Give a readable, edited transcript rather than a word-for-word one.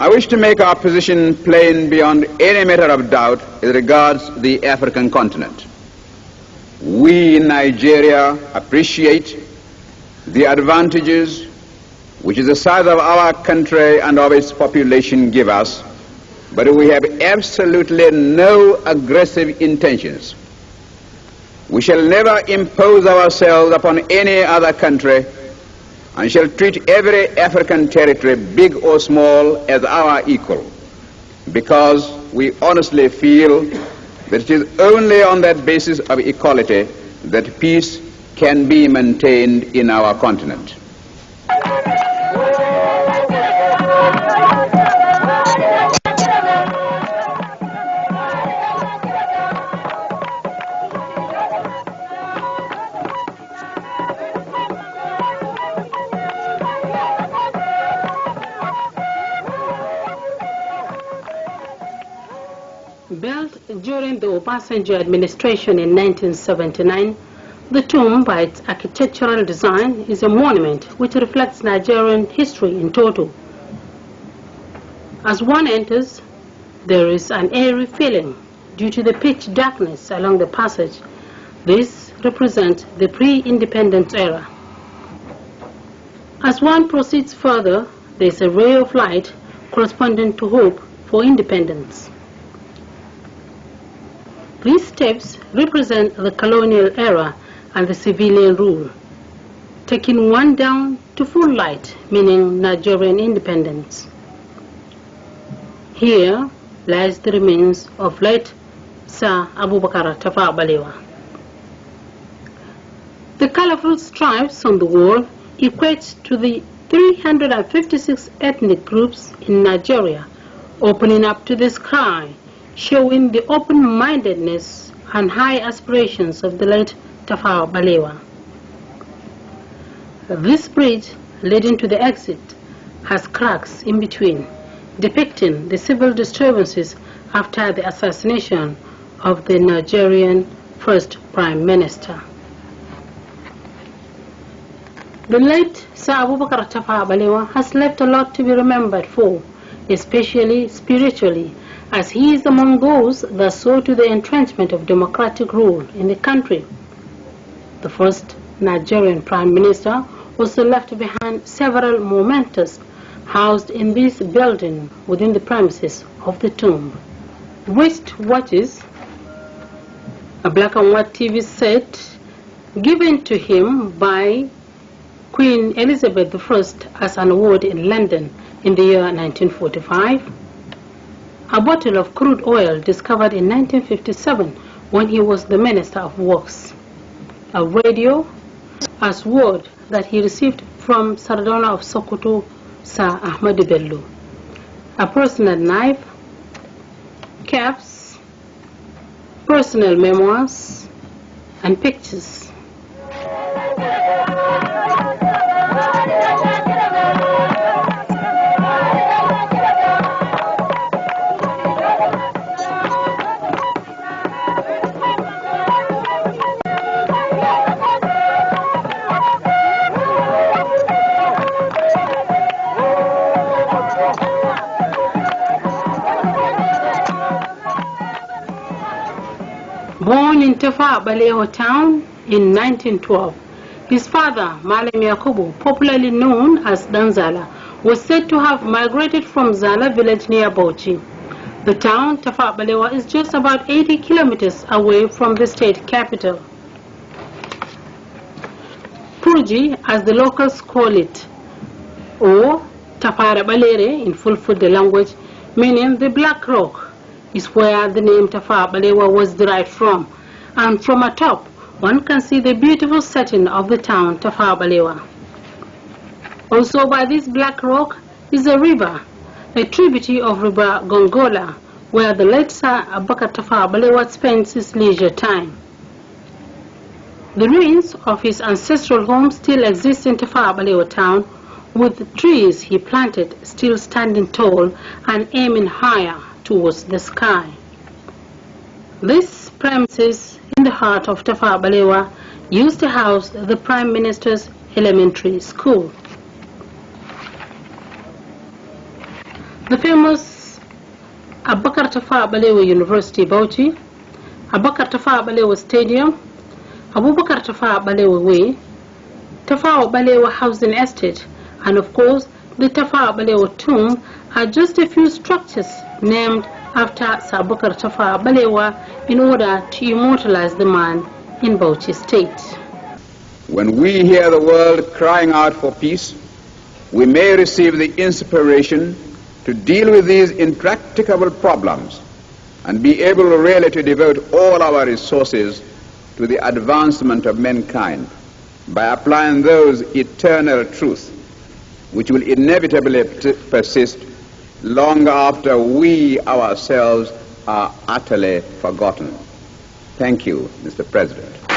I wish to make our position plain beyond any matter of doubt as regards the African continent. We in Nigeria appreciate the advantages which the size of our country and of its population give us, but we have absolutely no aggressive intentions. We shall never impose ourselves upon any other country and shall treat every African territory, big or small, as our equal, because we honestly feel that it is only on that basis of equality that peace can be maintained in our continent. Built during the Obasanjo administration in 1979, the tomb, by its architectural design, is a monument which reflects Nigerian history in total. As one enters, there is an eerie feeling due to the pitch darkness along the passage. This represents the pre-independence era. As one proceeds further, there is a ray of light corresponding to hope for independence. These steps represent the colonial era and the civilian rule, taking one down to full light, meaning Nigerian independence. Here lies the remains of late Sir Abubakar Tafawa Balewa. The colorful stripes on the wall equate to the 356 ethnic groups in Nigeria, opening up to the sky, showing the open-mindedness and high aspirations of the late Tafawa Balewa. This bridge leading to the exit has cracks in between, depicting the civil disturbances after the assassination of the Nigerian first Prime Minister. The late Sir Abubakar Tafawa Balewa has left a lot to be remembered for, especially spiritually, as he is among those that saw to the entrenchment of democratic rule in the country. The first Nigerian Prime Minister also left behind several mementos housed in this building within the premises of the tomb. Wrist watches, a black and white TV set given to him by Queen Elizabeth I as an award in London in the year 1945, a bottle of crude oil discovered in 1957 when he was the Minister of Works, a radio, a sword that he received from Sardona of Sokoto, Sir Ahmadu Bello, a personal knife, caps, personal memoirs, and pictures. Born in Tafawa Balewa town in 1912, his father, Malam Yakubu, popularly known as Danzala, was said to have migrated from Zala village near Bauchi. The town, Tafawa Balewa, is just about 80 kilometers away from the state capital. Purji, as the locals call it, or Tafara Balere in Fulfulde language, meaning the Black Rock, is where the name Tafawa Balewa was derived from, and from atop one can see the beautiful setting of the town Tafawa Balewa. Also by this Black Rock is a river, a tributary of River Gongola, where the late Sir Abubakar Tafawa Balewa spends his leisure time. The ruins of his ancestral home still exist in Tafawa Balewa town, with trees he planted still standing tall and aiming higher towards the sky. This premises in the heart of Tafawa Balewa used to house the Prime Minister's elementary school. The famous Abubakar Tafawa Balewa University, Bauchi, Abubakar Tafawa Balewa Stadium, Abubakar Tafawa Balewa Way, Tafawa Balewa Housing Estate, and of course the Tafawa Balewa Tomb are just a few structures named after Sir Abubakar Tafawa Balewa in order to immortalize the man in Bauchi State. When we hear the world crying out for peace, we may receive the inspiration to deal with these intractable problems and be able really to devote all our resources to the advancement of mankind by applying those eternal truths which will inevitably persist long after we ourselves are utterly forgotten. Thank you, Mr. President.